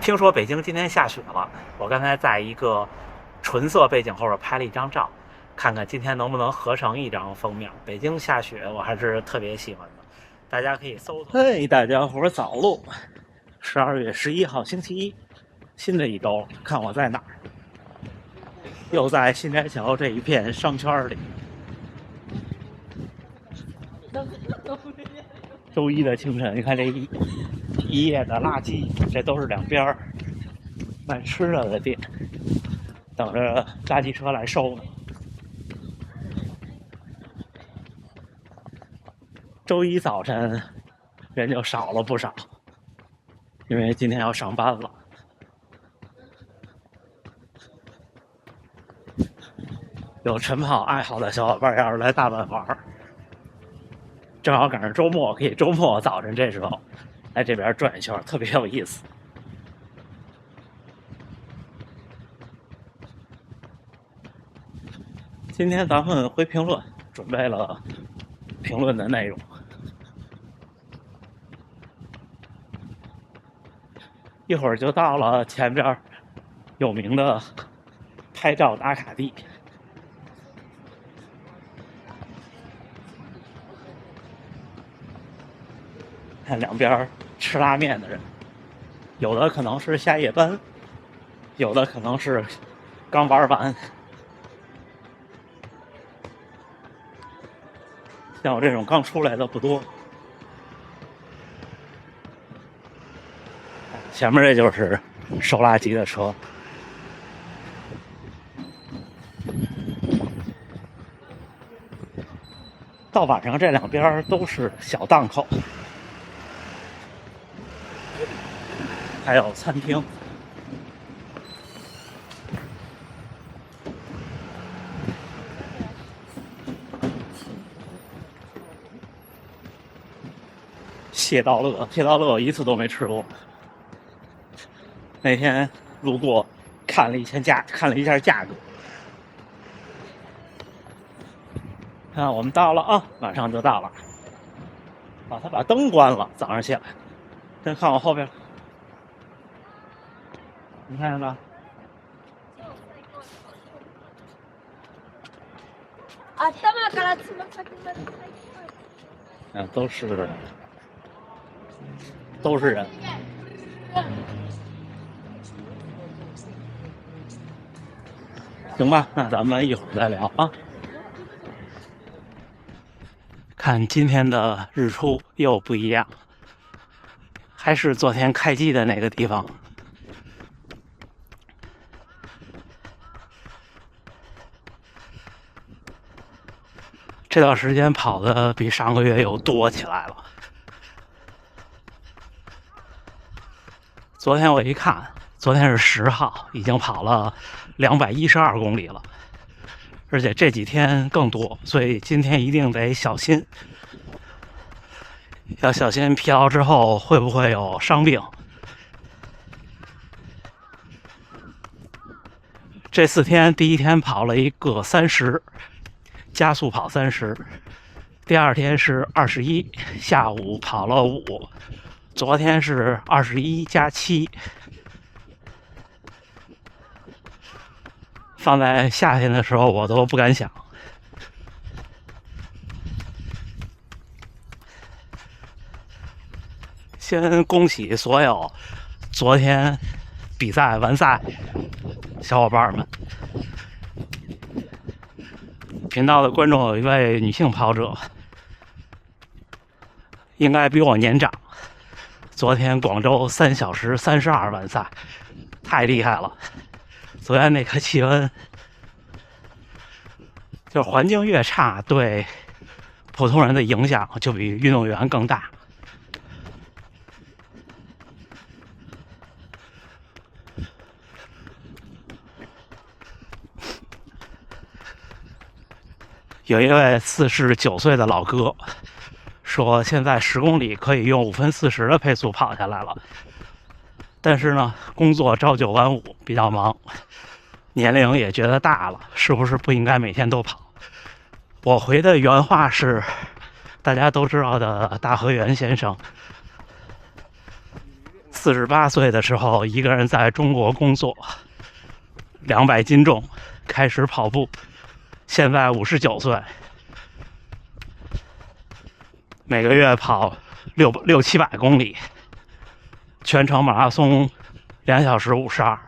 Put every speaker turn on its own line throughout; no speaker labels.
听说北京今天下雪了，我刚才在一个纯色背景后边拍了一张照，看看今天能不能合成一张封面。北京下雪，我还是特别喜欢的，大家可以搜搜。嘿，大家伙早录！12月11号星期一，新的一周了，看我在哪儿？又在新斋桥这一片商圈里。周一的清晨，你看这一夜的垃圾，这都是两边卖吃的店，等着垃圾车来收呢。周一早晨人就少了不少，因为今天要上班了。有晨跑爱好的小伙伴要是来大阪玩，正好赶上周末，可以周末早晨这时候来这边转一圈，特别有意思。今天咱们回评论，准备了评论的内容。一会儿就到了前边有名的拍照打卡地。看两边吃拉面的人，有的可能是下夜班，有的可能是刚玩完。像我这种刚出来的不多。前面这就是收垃圾的车。到晚上这两边都是小档口，还有餐厅。蟹道乐我一次都没吃过。那天路过看了一下价格。看我们到了啊，马上就到了。啊，他把灯关了，早上起来。再看我后边，你看见了？都是人。行吧，那咱们一会儿再聊啊。看今天的日出又不一样，还是昨天开机的那个地方。这段时间跑的比上个月又多起来了。昨天我一看，昨天是10号，已经跑了212公里了。而且这几天更多，所以今天一定得小心，要小心疲劳之后会不会有伤病。这4天，第一天跑了一个30，加速跑30，第二天是21，下午跑了5，昨天是21加7。放在夏天的时候我都不敢想。先恭喜所有昨天比赛完赛小伙伴们。频道的观众有一位女性跑者，应该比我年长，昨天广州3小时32完赛，太厉害了。昨天那个气温，就是环境越差，对普通人的影响就比运动员更大。有一位49岁的老哥说，现在10公里可以用5分40的配速跑下来了，但是呢，工作朝9晚5，比较忙，年龄也觉得大了，是不是不应该每天都跑？我回的原话是，大家都知道的大河原先生
48岁的时候，一个人在中国工作，200斤重，开始跑步，现在59岁，每个月跑600-700公里，全程马拉松2小时52。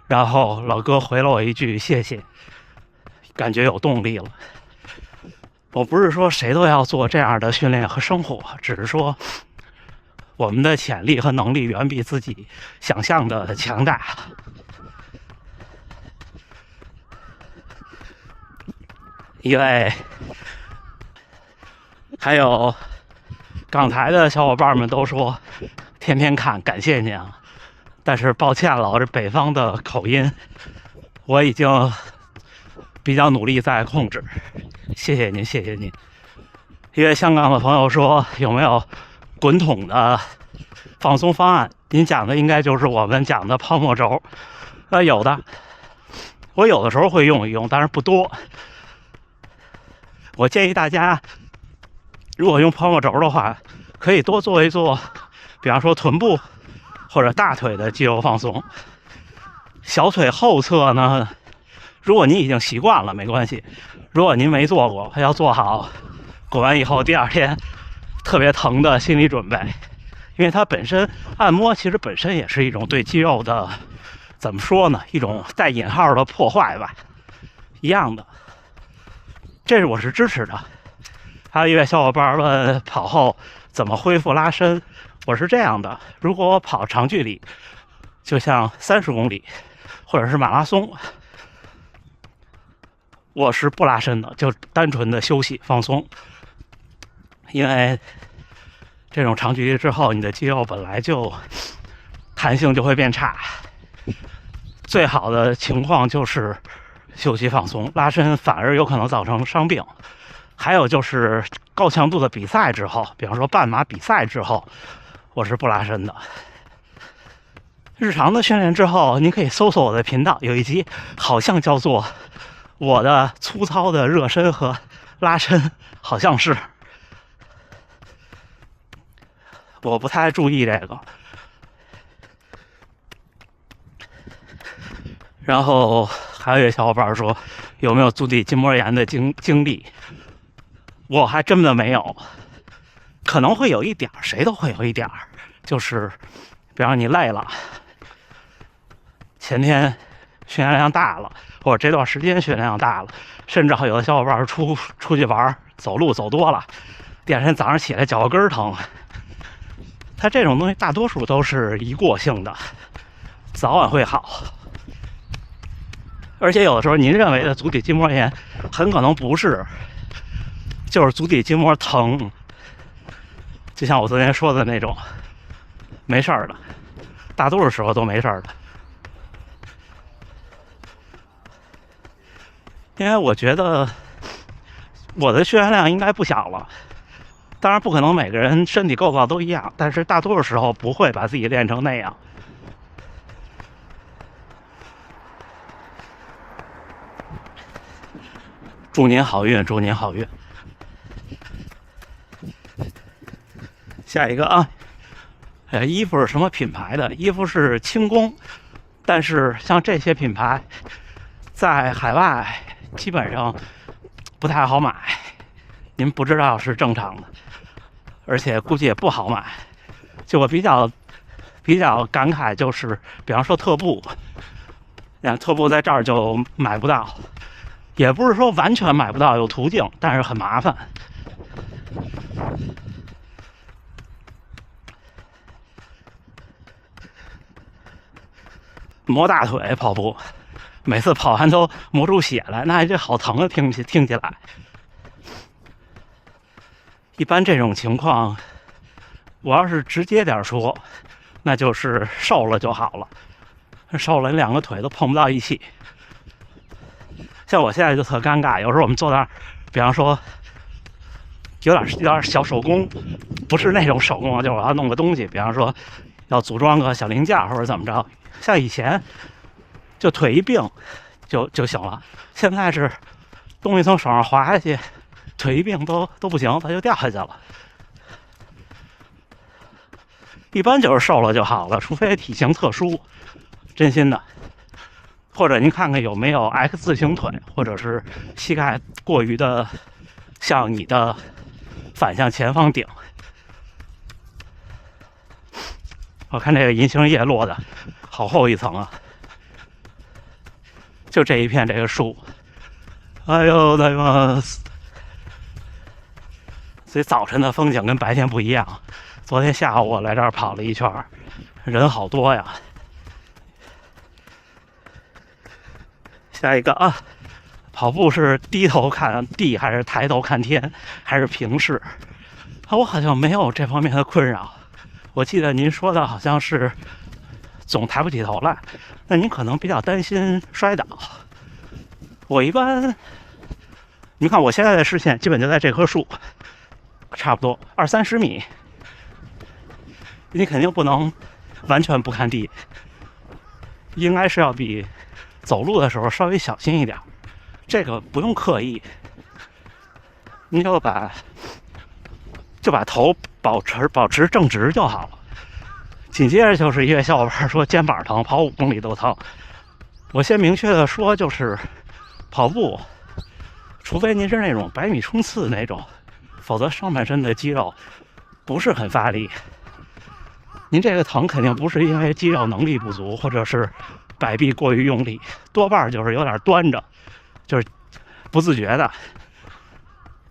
然后老哥回了我一句谢谢，感觉有动力了。我不是说谁都要做这样的训练和生活，只是说我们的潜力和能力远比自己想象的强大。因为还有港台的小伙伴们都说天天看，感谢您啊！但是抱歉了，我这北方的口音我已经比较努力在控制。谢谢您，谢谢您。因为香港的朋友说有没有滚筒的放松方案？您讲的应该就是我们讲的泡沫轴。有的，我有的时候会用一用，但是不多。我建议大家，如果用泡沫轴的话，可以多做一做，比方说臀部或者大腿的肌肉放松。小腿后侧呢，如果您已经习惯了没关系，如果您没做过，要做好滚完以后第二天特别疼的心理准备，因为它本身按摩其实本身也是一种对肌肉的，怎么说呢，一种带引号的破坏吧，一样的。这是我是支持的。还有一位小伙伴问跑后怎么恢复拉伸，我是这样的：如果我跑长距离，就像30公里或者是马拉松，我是不拉伸的，就单纯的休息放松。因为这种长距离之后，你的肌肉本来就弹性就会变差，最好的情况就是休息放松，拉伸反而有可能造成伤病。还有就是高强度的比赛之后，比方说半马比赛之后，我是不拉伸的。日常的训练之后，您可以搜索我的频道，有一集好像叫做我的粗糙的热身和拉伸，好像是，我不太注意这个。然后还有一位小伙伴说有没有足底筋膜炎的经历，我还真的没有，可能会有一点，谁都会有一点，就是比方你累了，前天训练量大了，或者这段时间训练量大了，甚至还有的小伙伴出去玩，走路走多了，第二天早上起来脚后跟疼，它这种东西大多数都是一过性的，早晚会好。而且有的时候您认为的足底筋膜炎很可能不是，就是足底筋膜疼，就像我昨天说的那种，没事儿的，大多数时候都没事儿的。因为我觉得我的训练量应该不小了，当然不可能每个人身体构造都一样，但是大多数时候不会把自己练成那样。祝您好运，祝您好运。下一个啊，衣服是什么品牌的？衣服是轻工，但是像这些品牌在海外基本上不太好买，您不知道是正常的，而且估计也不好买。就我比较感慨，就是比方说特步，特步在这儿就买不到，也不是说完全买不到，有途径，但是很麻烦。磨大腿跑步，每次跑完都磨出血来，那这好疼啊！听起来。一般这种情况，我要是直接点说，那就是瘦了就好了。瘦了，你两个腿都碰不到一起。像我现在就特尴尬，有时候我们坐那儿，比方说有点小手工，不是那种手工，就是我要弄个东西，比方说要组装个小零件或者怎么着。像以前就腿一并就行了，现在是东西从手上滑下去，腿一并都不行，它就掉下去了。一般就是瘦了就好了，除非体型特殊，真心的。或者您看看有没有 X 字形腿，或者是膝盖过于的向你的反向前方顶。我看这个银杏叶落的好厚一层啊，就这一片这个树，哎呦那个，所以早晨的风景跟白天不一样。昨天下午我来这儿跑了一圈，人好多呀。下一个啊，跑步是低头看地还是抬头看天还是平视？我好像没有这方面的困扰。我记得您说的好像是总抬不起头来，那您可能比较担心摔倒。我一般，你看我现在的视线基本就在这棵树，差不多20-30米。你肯定不能完全不看地，应该是要比走路的时候稍微小心一点，这个不用刻意，你就把头保持正直就好了。紧接着就是一位小伙伴说肩膀疼，跑5公里都疼。我先明确的说，就是跑步，除非您是那种100米冲刺那种，否则上半身的肌肉不是很发力。您这个疼肯定不是因为肌肉能力不足，或者是摆臂过于用力，多半就是有点端着，就是不自觉的，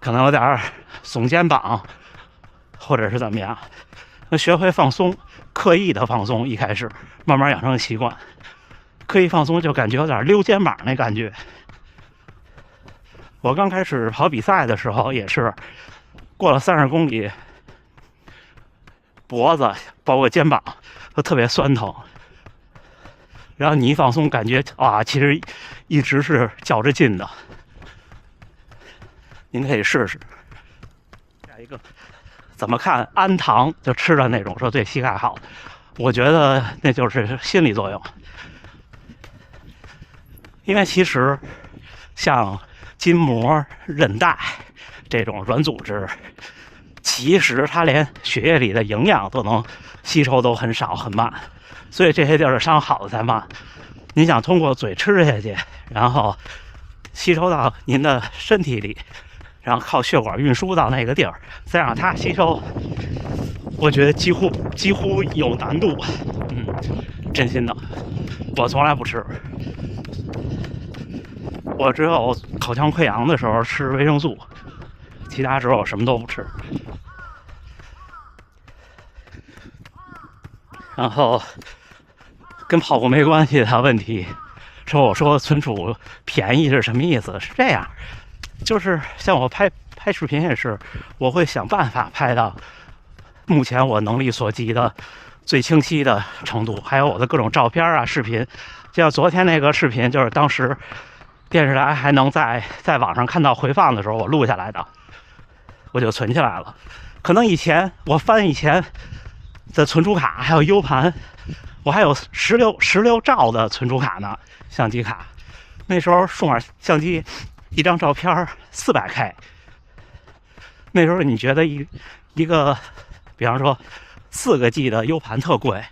可能有点耸肩膀，或者是怎么样。那学会放松，刻意的放松，一开始慢慢养成习惯。刻意放松就感觉有点溜肩膀那感觉。我刚开始跑比赛的时候也是，过了30公里，脖子包括肩膀都特别酸疼。然后你一放松，感觉其实一直是较着劲的。您可以试试。下一个，怎么看氨糖就吃的那种说对膝盖好？我觉得那就是心理作用。因为其实像筋膜、韧带这种软组织，其实它连血液里的营养都能吸收都很少很慢，所以这些地儿伤好的才慢。你想通过嘴吃下去，然后吸收到您的身体里，然后靠血管运输到那个地儿，再让它吸收，我觉得几乎有难度。真心的，我从来不吃。我只有口腔溃疡的时候吃维生素，其他时候我什么都不吃。然后跟跑步没关系的问题，我说存储便宜是什么意思？是这样，就是像我拍视频也是，我会想办法拍到目前我能力所及的最清晰的程度，还有我的各种照片啊、视频。就像昨天那个视频，就是当时电视台还能在网上看到回放的时候，我录下来的，我就存起来了。可能我翻以前的存储卡还有 U 盘，我还有16兆的存储卡呢，相机卡。那时候数码相机一张照片400K， 那时候你觉得一个比方说4个 G 的 U 盘特贵，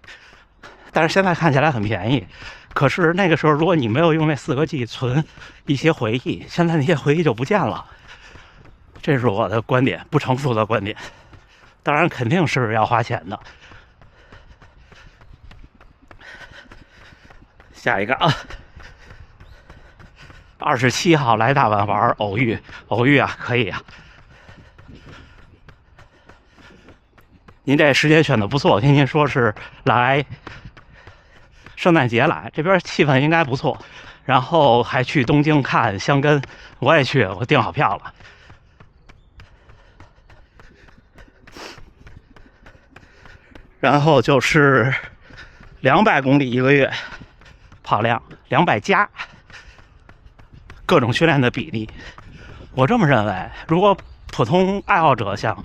但是现在看起来很便宜。可是那个时候如果你没有用那4个 G 存一些回忆，现在那些回忆就不见了。这是我的观点，不成熟的观点。当然肯定是要花钱的。下一个啊，27号来大阪玩，偶遇啊，可以啊。您这时间选的不错，我听您说是来圣诞节来，这边气氛应该不错。然后还去东京看箱根，我也去，我订好票了。然后就是200公里一个月跑量，200加，各种训练的比例。我这么认为，如果普通爱好者想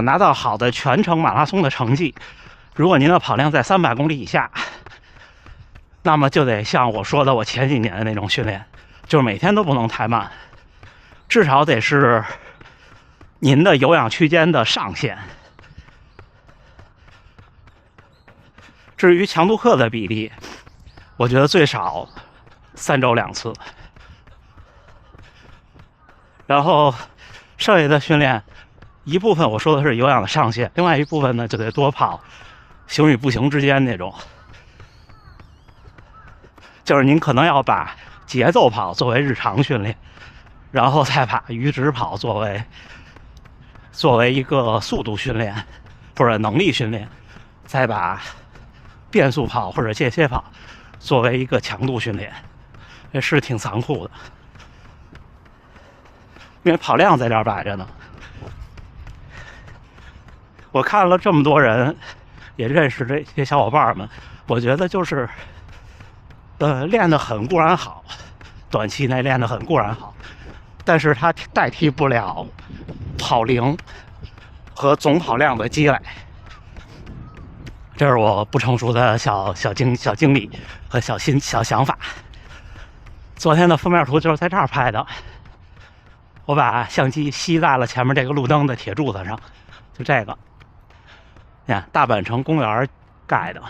拿到好的全程马拉松的成绩，如果您的跑量在300公里以下，那么就得像我说的我前几年的那种训练，就是每天都不能太慢，至少得是您的有氧区间的上限。至于强度课的比例，我觉得最少3周2次，然后剩下的训练一部分我说的是有氧的上限，另外一部分呢就得多跑行与步行之间那种，就是您可能要把节奏跑作为日常训练，然后再把阈值跑作为一个速度训练或者能力训练，再把变速跑或者间歇跑作为一个强度训练，也是挺残酷的，因为跑量在这儿摆着呢。我看了这么多人，也认识这些小伙伴们，我觉得就是练得很固然好，短期内练得很固然好，但是它代替不了跑龄和总跑量的积累。这是我不成熟的小经历和小想法。昨天的封面图就是在这儿拍的，我把相机吸在了前面这个路灯的铁柱子上，就这个，你看大阪城公园盖的。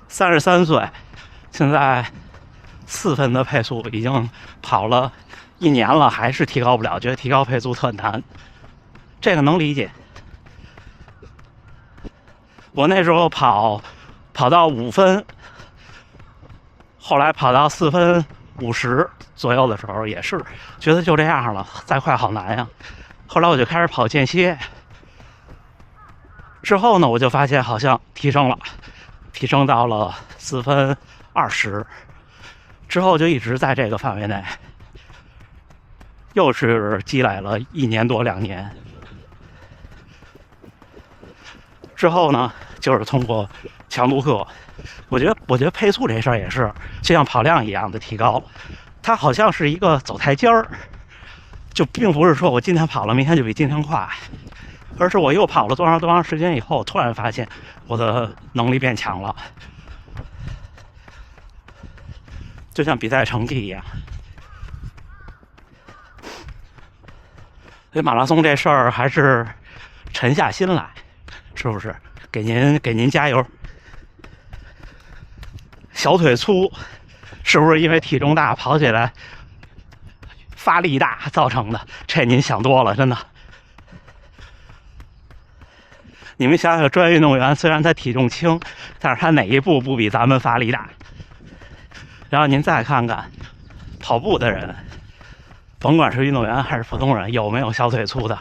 33岁，现在4分的配速已经跑了1年了，还是提高不了，觉得提高配速特难，这个能理解。我那时候跑到5分，后来跑到4分50左右的时候，也是觉得就这样了，再快好难呀。后来我就开始跑间歇，之后呢，我就发现好像提升到了4分20，之后就一直在这个范围内，又是积累了1年多2年。之后呢，就是通过强度课，我觉得配速这事儿也是就像跑量一样的提高，它好像是一个走台阶儿，就并不是说我今天跑了，明天就比今天快，而是我又跑了多长时间以后，突然发现我的能力变强了，就像比赛成绩一样。所以马拉松这事儿还是沉下心来，是不是？给您加油。小腿粗是不是因为体重大跑起来发力大造成的？这您想多了，真的。你们想想，专业运动员虽然他体重轻，但是他哪一步不比咱们发力大？然后您再看看跑步的人，甭管是运动员还是普通人，有没有小腿粗的？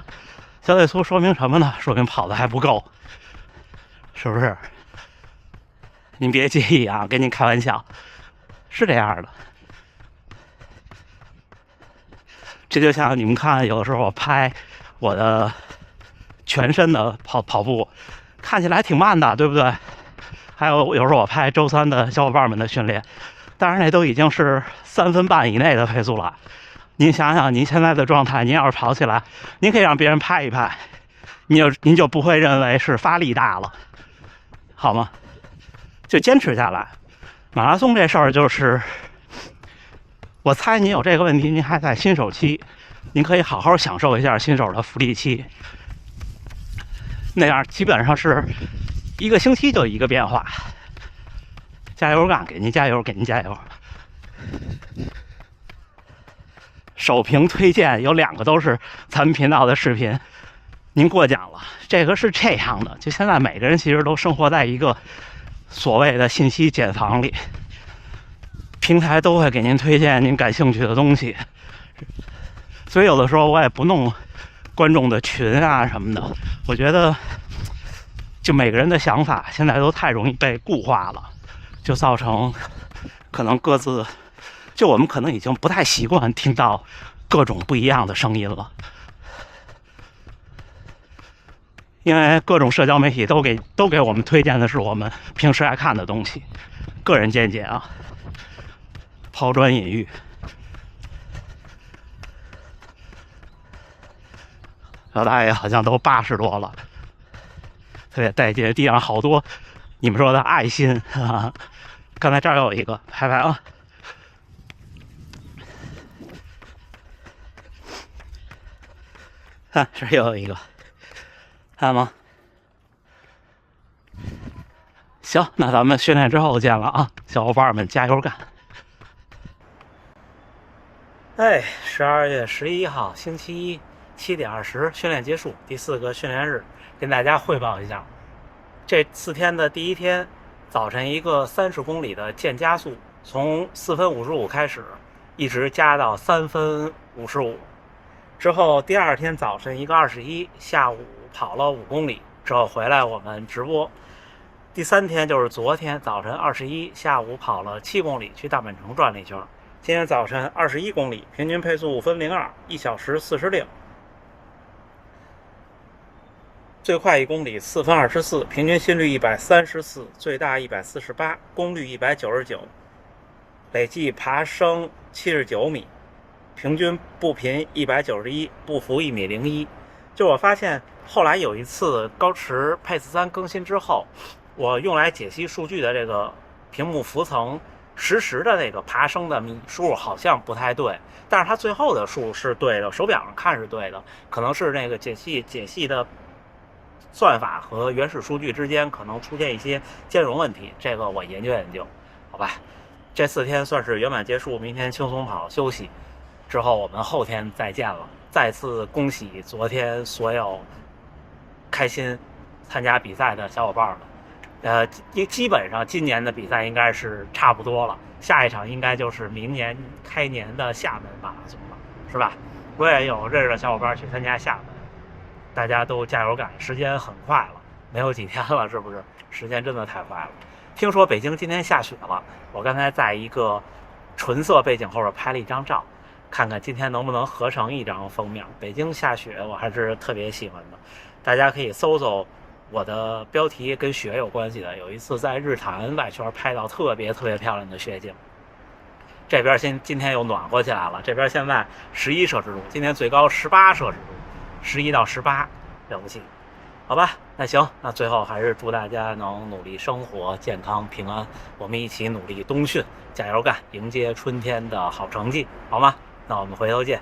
小腿粗说明什么呢？说明跑的还不够，是不是？您别介意啊，跟您开玩笑，是这样的。这就像你们看，有的时候我拍我的全身的跑步，看起来挺慢的，对不对？还有时候我拍周3的小伙伴们的训练，当然那都已经是3分半以内的配速了。您想想，您现在的状态，您要是跑起来，您可以让别人拍一拍，您就不会认为是发力大了，好吗？就坚持下来。马拉松这事儿就是，我猜您有这个问题，您还在新手期，您可以好好享受一下新手的福利期。那样基本上是1个星期就一个变化。加油干，给您加油，给您加油。首屏推荐有2个都是咱们频道的视频，您过奖了。这个是这样的，就现在每个人其实都生活在一个所谓的信息茧房里，平台都会给您推荐您感兴趣的东西，所以有的时候我也不弄观众的群啊什么的。我觉得就每个人的想法现在都太容易被固化了，就造成可能各自就我们可能已经不太习惯听到各种不一样的声音了，因为各种社交媒体都给我们推荐的是我们平时爱看的东西。个人见解啊，抛砖引玉。老大爷好像都80多了，特别带劲，地上好多你们说的爱心啊！刚才这儿有一个，拍拍啊！看这又有一个，看吗？行，那咱们训练之后见了啊，小伙伴们加油干！
哎，12月11号星期一7点20训练结束，第4个训练日，跟大家汇报一下，这4天的第一天，早晨一个30公里的渐加速，从4分55开始，一直加到3分55，之后第2天早晨一个21，下午跑了5公里，之后回来我们直播。第3天就是昨天早晨21，下午跑了7公里，去大本城转了一圈。今天早晨21公里，平均配速5分02，1小时46。最快1公里4分24，平均心率134，最大148，功率199，累计爬升79米，平均步频191，步幅1.01米。就我发现后来有一次高驰 Pace 3更新之后，我用来解析数据的这个屏幕浮层实时的那个爬升的米数好像不太对，但是它最后的数是对的，手表上看是对的，可能是那个解析的算法和原始数据之间可能出现一些兼容问题，这个我研究研究，好吧。这4天算是圆满结束，明天轻松跑休息，之后我们后天再见了。再次恭喜昨天所有开心参加比赛的小伙伴们。基本上今年的比赛应该是差不多了，下一场应该就是明年开年的厦门马拉松了，是吧？我也有认识的小伙伴去参加厦门，大家都加油干，时间很快了，没有几天了，是不是？时间真的太快了。听说北京今天下雪了，我刚才在一个纯色背景后边拍了一张照，看看今天能不能合成一张封面。北京下雪我还是特别喜欢的，大家可以搜搜我的标题跟雪有关系的。有一次在日坛外圈拍到特别漂亮的雪景。这边今天又暖和起来了，这边现在11摄氏度，今天最高18摄氏度，11到18，了不起。好吧，那行，那最后还是祝大家能努力生活，健康平安，我们一起努力冬训，加油干，迎接春天的好成绩，好吗？那我们回头见。